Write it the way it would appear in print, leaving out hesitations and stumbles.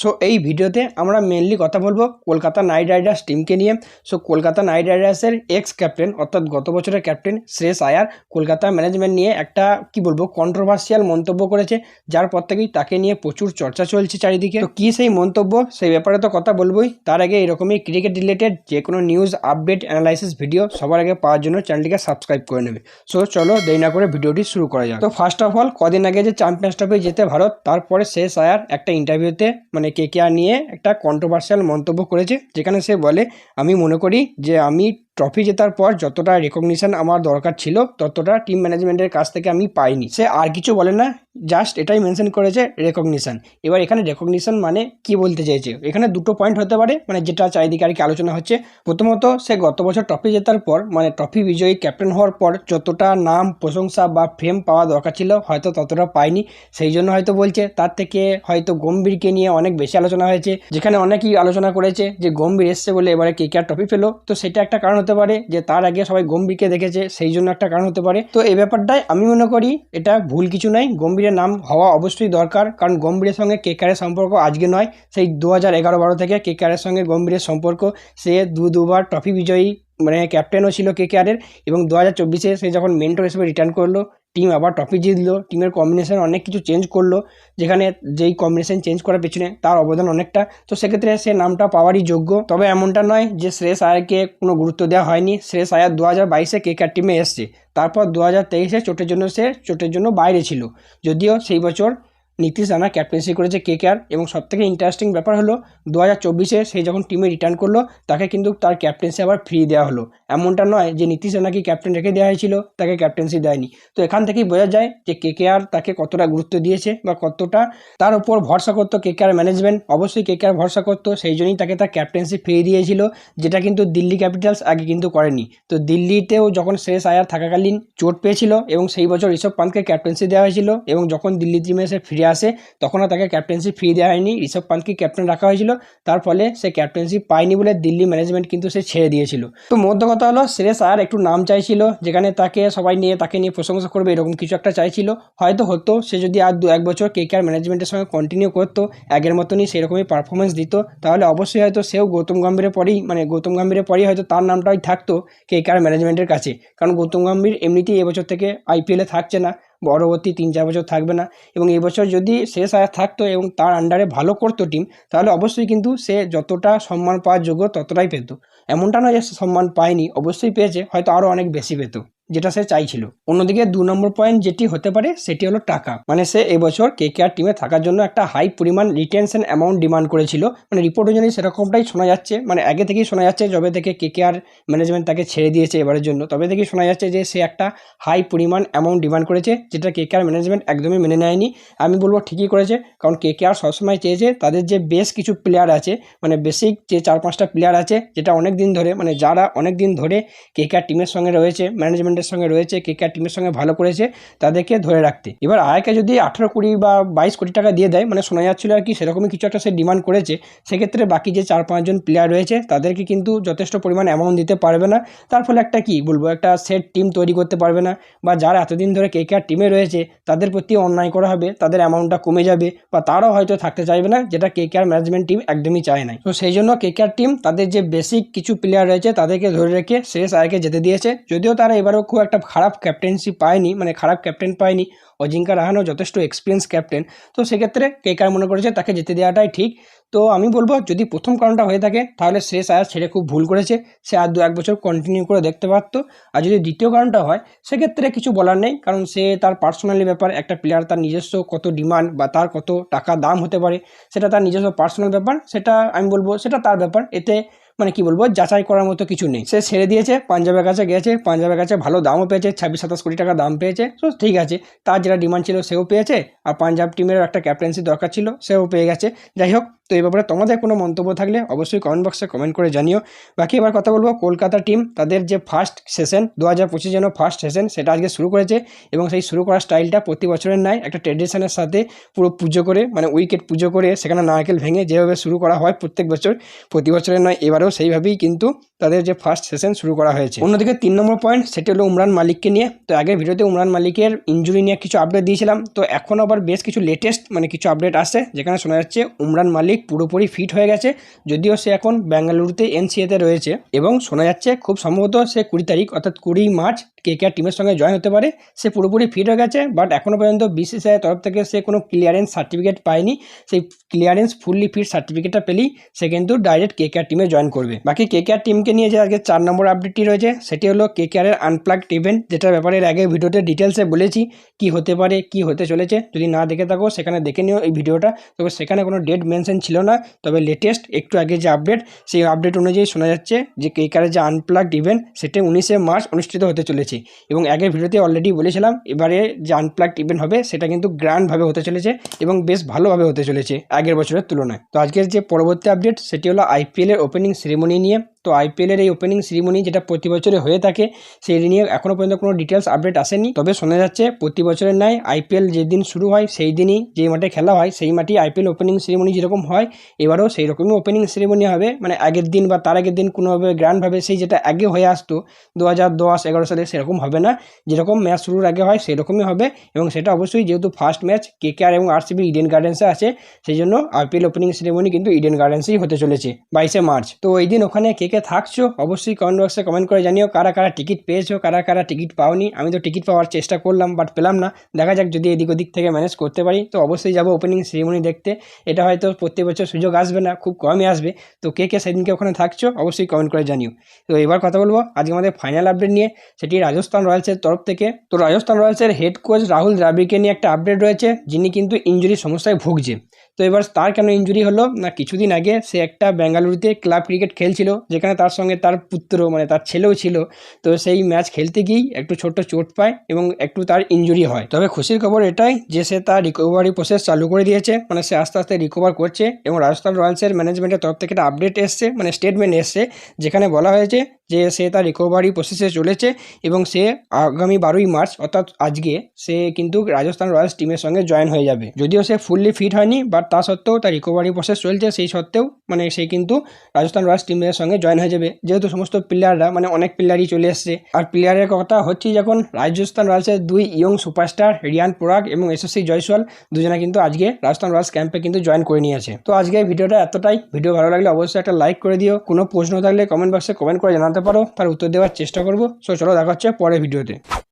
So এই ভিডিওতে আমরা মেনলি কথা বলবো কলকাতা নাইট রাইডার্স টিমকে নিয়ে। সো কলকাতা নাইট রাইডার্সের এক্স ক্যাপ্টেন অর্থাৎ গত বছরের ক্যাপ্টেন শ্রেয়স আয়ার কলকাতা ম্যানেজমেন্ট নিয়ে একটা কন্ট্রোভার্সিয়াল মন্তব্য করেছে, যার পর থেকেই তাকে নিয়ে প্রচুর চর্চা চলছে চারিদিকে। তো কী সেই মন্তব্য, সেই ব্যাপারে তো কথা বলবোই। তার আগে এরকমই ক্রিকেট রিলেটেড যে কোনো নিউজ আপডেট অ্যানালাইসিস ভিডিও সবার আগে পাওয়ার জন্য চ্যানেলটিকে সাবস্ক্রাইব করে নেবে। সো চলো দেরি না করে ভিডিওটি শুরু করা যাক। তো ফার্স্ট অফ অল, কদিন আগে যে চ্যাম্পিয়ন্স ট্রফি জেতে ভারত, তারপরে শ্রেয়স আয়ার একটা ইন্টারভিউতে কেকেআর নিয়ে একটা কন্ট্রোভার্সিয়াল মন্তব্য করেছে, যেখানে সে বলে, আমি মনে করি যে আমি ট্রফি জেতার পর যতটা রেকগনিশন আমার দরকার ছিল ততটা টিম ম্যানেজমেন্টের কাছ থেকে আমি পাইনি। সে আর কিছু বলে না, জাস্ট এটাই মেনশন করেছে রেকগনিশন। এবার এখানে রেকগনিশন মানে কি বলতে চাইছে, এখানে দুটো পয়েন্ট হতে পারে, যেটা চারিদিকে আর কি আলোচনা হচ্ছে। প্রথমত, সে গত বছর ট্রফি জেতার পর ট্রফি বিজয়ী ক্যাপ্টেন হওয়ার পর যতটা নাম, প্রশংসা বা ফেম পাওয়া দরকার ছিল হয়তো ততটা পায়নি। সেই জন্য হয়তো বলছে, তার থেকে হয়তো গম্ভীরকে নিয়ে অনেক বেশি আলোচনা হয়েছে, যেখানে অনেকেই আলোচনা করেছে যে গম্ভীর এসছে বলে এবারে কেকেআর ট্রফি পেলো। তো সেটা একটা কারণ হতে পারে, যে তার আগে সবাই গম্ভীরকে দেখেছে, সেই জন্য একটা কারণ হতে পারে। তো এই ব্যাপারটাই আমি মনে করি এটা ভুল কিছু নাই, গম্ভীরের নাম হওয়া অবশ্যই দরকার, কারণ গম্ভীরের সঙ্গে কেকেআরের সম্পর্ক আজকে নয়, সেই 2011-12 থেকে কেকেআরের সঙ্গে গম্ভীরের সম্পর্ক। সে দুবার ট্রফি বিজয়ী ক্যাপ্টেনও ছিল কেকেআরের, এবং 2024-এ সে যখন মেন্টর হিসেবে রিটার্ন করলো, টিম আবার ট্রফি জিতলো, টিমের কম্বিনেশন অনেক কিছু চেঞ্জ করলো, যেখানে যেই কম্বিনেশন চেঞ্জ করার পেছনে তার অবদান অনেকটা। তো সেক্ষেত্রে সে নামটা পাওয়ারই যোগ্য। তবে এমনটা নয় যে শ্রেয়স আয়ারকে কোনো গুরুত্ব দেওয়া হয়নি। শ্রেয়স আয়ার 2022-এ কেকেআর টিমে এসছে, তারপর 2023-এ চোটের জন্য বাইরে ছিল, যদিও সেই বছর নীতিশ রানা ক্যাপ্টেন্সি করেছে কেকেআর। এবং সবথেকে ইন্টারেস্টিং ব্যাপার হলো 2024-এ সে যখন টিমে রিটার্ন করলো, তাকে কিন্তু তার ক্যাপ্টেন্সি আবার ফ্রি দেওয়া হলো। এমনটা নয় যে নীতিশ রানাকে ক্যাপ্টেন রেখে দেওয়া হয়েছিল, তাকে ক্যাপ্টেন্সি দেয়নি। তো এখান থেকেই বোঝা যায় যে কেকেআর তাকে কতটা গুরুত্ব দিয়েছে বা কতটা তার উপর ভরসা করতো কেকেআর ম্যানেজমেন্ট। অবশ্যই কেকেআর ভরসা করতো, সেই জন্যই তাকে তার ক্যাপ্টেন্সি ফ্রি দিয়েছিল, যেটা কিন্তু দিল্লি ক্যাপিটালস আগে কিন্তু করেনি। তো দিল্লিতেও যখন শ্রেয়স আয়ার থাকাকালীন চোট পেয়েছিল, এবং সেই বছর ঋষভ পান্তকে ক্যাপ্টেন্সি দেওয়া হয়েছিল, এবং যখন দিল্লি টিমে সে ফিরে আসে তখনও তাকে ক্যাপ্টেন্সি ফ্রি দেওয়া হয়নি, ঋষভ পান্তকে ক্যাপ্টেন রাখা হয়েছিল। তার ফলে সে ক্যাপ্টেন্সি পায়নি বলে দিল্লি ম্যানেজমেন্ট কিন্তু সে ছেড়ে দিয়েছিল। তো মধ্য কথা হলো, শ্রেয়স আয়ার একটু নাম চাইছিল, যেখানে সবাই তাকে নিয়ে প্রশংসা করবে, এরকম কিছু একটা চাইছিল। হয়তো হতো, সে যদি আর 2-1 বছর কেকেআর ম্যানেজমেন্টের সঙ্গে কন্টিনিউ করতো, আগের মতনই সেরকমই পারফরমেন্স দিত, তাহলে অবশ্যই হয়তো সেও গৌতম গম্ভীরের পরেই হয়তো তার নামটাই থাকতো কেকেআর ম্যানেজমেন্টের কাছে। কারণ গৌতম গম্ভীর এমনিতেই এবছর থেকে আইপিএলে থাকছে না, পরবর্তী 3-4 বছর থাকবে না। এবং এই বছর যদি শ্রেয়স আয়ার থাকতো এবং তার আন্ডারে ভালো করতো টিম, তাহলে অবশ্যই কিন্তু সে যতটা সম্মান পাওয়ার যোগ্য ততটাই পেত। এমনটা নয় যে সে সম্মান পায়নি, অবশ্যই পেয়েছে, হয়তো আরও অনেক বেশি পেত, যেটা সে চাইছিল। অন্যদিকে 2 নম্বর পয়েন্ট যেটি হতে পারে সেটি হলো টাকা। সে এবছর কেকেআর টিমে থাকার জন্য একটা হাই পরিমাণ রিটেনশন অ্যামাউন্ট ডিমান্ড করেছিল। রিপোর্ট অনুযায়ী সেরকমটাই শোনা যাচ্ছে, আগে থেকেই শোনা যাচ্ছে, যবে থেকে কেকেআর ম্যানেজমেন্ট তাকে ছেড়ে দিয়েছে এবারের জন্য, তবে থেকেই শোনা যাচ্ছে যে সে একটা হাই পরিমাণ অ্যামাউন্ট ডিমান্ড করেছে, যেটা কেকেআর ম্যানেজমেন্ট একদমই মেনে নেয়নি। আমি বলবো ঠিকই করেছে, কারণ কেকেআর সবসময় চেয়েছে তাদের যে বেশ কিছু প্লেয়ার আছে, বেসিক যে 4-5টা প্লেয়ার আছে, যেটা অনেক দিন ধরে যারা অনেক দিন ধরে কেকেআর টিমের সঙ্গে রয়েছে, ম্যানেজমেন্টের সঙ্গে রয়েছে, কেকেআর টিমের সঙ্গে ভালো করেছে, তাদেরকে ধরে রাখতে। এবার আয়াকে যদি 18 কোটি বা 22 কোটি টাকা দিয়ে দেয়, শোনা যাচ্ছিল আর কি সেরকমই কিছু একটা সে ডিমান্ড করেছে, সেক্ষেত্রে বাকি যে 4-5 জন প্লেয়ার রয়েছে তাদেরকে কিন্তু যথেষ্ট পরিমাণ অ্যামাউন্ট দিতে পারবে না। তার ফলে একটা একটা সেট টিম তৈরি করতে পারবে না, বা যারা এতদিন ধরে কেকেআর টিমে রয়েছে তাদের প্রতি অন্যায় করা হবে, তাদের অ্যামাউন্টটা কমে যাবে, বা তারাও হয়তো থাকতে চাইবে না, যেটা কেকেআর ম্যানেজমেন্ট টিম একদমই চায় না। তো সেই জন্য কেকেআর টিম তাদের যে বেসিক কিছু প্লেয়ার রয়েছে তাদেরকে ধরে রেখে শ্রেয়স আয়ারকে যেতে দিয়েছে। যদিও তারা এবারও খুব একটা খারাপ ক্যাপ্টেন্সি পায়নি, খারাপ ক্যাপ্টেন পায়নি, অজিঙ্কা রাহানো যথেষ্ট এক্সপিরিয়েন্স ক্যাপ্টেন। তো সেক্ষেত্রে কেকেআর মনে করেছে তাকে যেতে দেওয়াটাই ঠিক। তো আমি বলবো, যদি প্রথম কারণটা হয়ে থাকে তাহলে শ্রেয়স আয়ার ছেড়ে খুব ভুল করেছে, সে আর 2-1 বছর কন্টিনিউ করে দেখতে পারতো। আর যদি দ্বিতীয় কারণটা হয়, সেক্ষেত্রে কিছু বলার নেই, কারণ সে তার পার্সোনালি ব্যাপার, একটা প্লেয়ার তার নিজস্ব কত ডিমান্ড বা তার কত টাকা দাম হতে পারে, সেটা তার নিজস্ব পার্সোনাল ব্যাপার, সেটা আমি বলবো সেটা তার ব্যাপার। এতে যাচাই করার মতো কিছু নেই। সে ছেড়ে দিয়েছে, পাঞ্জাবের কাছে গেছে, পাঞ্জাবের কাছে ভালো দামও পেয়েছে, 26-27 কোটি টাকা দাম পেয়েছে। তো ঠিক আছে, তার যেটা ডিমান্ড ছিল সেও পেয়েছে, আর পাঞ্জাব টিমের একটা ক্যাপ্টেন্সি দরকার ছিল সেও পেয়ে গেছে। যাই হোক, তো এই ব্যাপারে তোমাদের কোনো মন্তব্য থাকলে অবশ্যই কমেন্ট বক্সে কমেন্ট করে জানিও। বাকি এবার কথা বলবো কলকাতা টিম, তাদের যে ফার্স্ট সেশন 2025 যেন ফার্স্ট সেশন সেটা আজকে শুরু করেছে, এবং সেই শুরু করার স্টাইলটা প্রতি বছরের নয়, একটা ট্রেডিশনের সাথে পুরো পুজো করে, উইকেট পুজো করে সেখানে নারকেল ভেঙে যেভাবে শুরু করা হয় প্রত্যেক বছর, প্রতি বছরের নয়, এবারেও সেইভাবেই কিন্তু তাদের যে ফার্স্ট সেশন শুরু করা হয়েছে। অন্যদিকে 3 নম্বর পয়েন্ট সেটি হলো উমরান মালিককে নিয়ে। তো আগের ভিডিওতে উমরান মালিকের ইনজুরি নিয়ে কিছু আপডেট দিয়েছিলাম, তো এখন আবার বেশ কিছু লেটেস্ট কিছু আপডেট আসছে, যেখানে শোনা যাচ্ছে উমরান মালিক পুরোপুরি ফিট হয়ে গেছে। যদিও সে এখন বেঙ্গালুরুতে এনসিএতে রয়েছে এবং শোনা যাচ্ছে খুব সম্ভবত সে 20 তারিখ অর্থাৎ 20 মার্চ কেকেআর টিমের সঙ্গে জয়েন হতে পারে। সে পুরোপুরি ফিট হয়ে গেছে, বাট এখনও পর্যন্ত বিসিসিআই তরফ থেকে সে কোনো ক্লিয়ারেন্স সার্টিফিকেট পায়নি। সেই ক্লিয়ারেন্স ফুললি ফিট সার্টিফিকেটটা পেলেই সে কিন্তু ডাইরেক্ট কেকেআর টিমে জয়েন করবে। বাকি কেকেআর টিমকে নিয়ে যে আজকে 4 নম্বর আপডেটটি রয়েছে সেটি হলো কেকেআরের আনপ্লাগড ইভেন্ট, যেটার ব্যাপারে আগে ভিডিওতে ডিটেলসে বলেছি কি হতে পারে, কি হতে চলেছে। যদি না দেখে থাকো সেখানে দেখে নিও এই ভিডিওটা। তবে সেখানে কোনো ডেট মেনশন ছিল না, তবে লেটেস্ট একটু আগে যে আপডেট সেই আপডেট অনুযায়ী শোনা যাচ্ছে যে কেকেআরের যে আনপ্লাগড ইভেন্ট সেটা 19 মার্চ অনুষ্ঠিত হতে চলেছে। এবং আগের ভিডিওতে অলরেডি বলেছিলাম এবারে যে আনপ্লাগড ইভেন্ট হবে সেটা কিন্তু গ্র্যান্ডভাবে হতে চলেছে এবং বেশ ভালোভাবে হতে চলেছে আগের বছরের তুলনায়। তো আজকের যে পরবর্তী আপডেট সেটি হলো আইপিএলের ওপেনিং সেরিমনি নিয়ে। তো আইপিএলের এই ওপেনিং সেরিমনি যেটা প্রতি বছরে হয়ে থাকে সেই নিয়ে এখনও পর্যন্ত কোনো ডিটেলস আপডেট আসেনি। তবে শোনা যাচ্ছে প্রতি বছরের নয় আইপিএল যেদিন শুরু হয় সেই দিনই যেই মাঠে খেলা হয় সেই মাঠেই আইপিএল ওপেনিং সেরিমনি যেরকম হয় এবারেও সেই রকমই ওপেনিং সেরিমনি হবে। আগের দিন বা তার আগের দিন কোনোভাবে গ্র্যান্ডভাবে সেই যেটা আগে হয়ে আসতো 2010-11 সালে সেরকম হবে না, যেরকম ম্যাচ শুরুর আগে হয় সেই রকমই হবে। এবং সেটা অবশ্যই যেহেতু ফার্স্ট ম্যাচ কেকেআর এবং আরসিবি ইডেন গার্ডেন্সে আছে সেই জন্য আইপিএল ওপেনিং সেরিমনি কিন্তু ইডেন গার্ডেন্সেই হতে চলেছে 22 মার্চ। তো এই দিন ওখানে কে থাকছো অবশ্যই কমেন্ট বক্সে কমেন্ট করে জানিও। কারা কারা টিকিট পেয়েছো, কারা কারা টিকিট পাওনি। আমি তো টিকিট পাওয়ার চেষ্টা করলাম বাট পেলাম না, দেখা যাক যদি এদিক ওদিক থেকে ম্যানেজ করতে পারি তো অবশ্যই যাবো ওপেনিং সেরিমনি দেখতে। এটা হয়তো প্রত্যেক বছর সুযোগ আসবে না, খুব কমই আসবে। তো কে সেদিনকে ওখানে থাকছো অবশ্যই কমেন্ট করে জানিও। তো এবার কথা বলবো আজকে আমাদের ফাইনাল আপডেট নিয়ে, সেটি রাজস্থান রয়্যালসের তরফ থেকে। তো রাজস্থান রয়্যালসের হেড কোচ রাহুল দ্রাবিড়কে নিয়ে একটা আপডেট রয়েছে, যিনি কিন্তু ইনজুরি সমস্যায় ভুগছে। তো এবার তার কেন ইনজুরি হলো না, কিছুদিন আগে সে একটা বেঙ্গালুরুতে ক্লাব ক্রিকেট খেলছিল, যেখানে তার সঙ্গে তার পুত্র তার ছেলেও ছিল। তো সেই ম্যাচ খেলতে গিয়েই একটু ছোট্ট চোট পায় এবং একটু তার ইনজুরি হয়। তবে খুশির খবর এটাই যে সে তার রিকভারি প্রসেস চালু করে দিয়েছে, সে আস্তে আস্তে রিকভার করছে। এবং রাজস্থান রয়্যালসের ম্যানেজমেন্টের তরফ থেকে একটা আপডেট এসছে, স্টেটমেন্ট এসছে, যেখানে বলা হয়েছে যে সে তার রিকভারি প্রসেসে চলেছে এবং সে আগামী 12ই মার্চ অর্থাৎ আজকে সে কিন্তু রাজস্থান রয়্যালস টিমের সঙ্গে জয়েন হয়ে যাবে। যদিও সে ফুললি ফিট হয়নি বাট তা সত্ত্বেও তার রিকভারি প্রসেস চলছে, সেই সত্ত্বেও সে কিন্তু রাজস্থান রয়্যালস টিমের সঙ্গে জয়েন হয়ে যাবে। যেহেতু সমস্ত প্লেয়াররা অনেক প্লেয়ারই চলে এসছে। আর প্লেয়ারের কথা হচ্ছে যখন রাজস্থান রয়্যালসের 2 ইয়ং সুপারস্টার রিয়ান পরাগ এবং এসএসসি জয়সওয়াল দুজনে কিন্তু আজকে রাজস্থান রয়্যালস ক্যাম্পে কিন্তু জয়েন করে নিয়েছে। তো আজকে ভিডিওটা এতটাই। ভিডিও ভালো লাগলে অবশ্যই একটা লাইক করে দিও। কোনো প্রশ্ন থাকলে কমেন্ট বক্সে কমেন্ট করে জানাতে পারো, তার উত্তর দেওয়ার চেষ্টা করবো। সো চলো দেখা হচ্ছে পরের ভিডিওতে।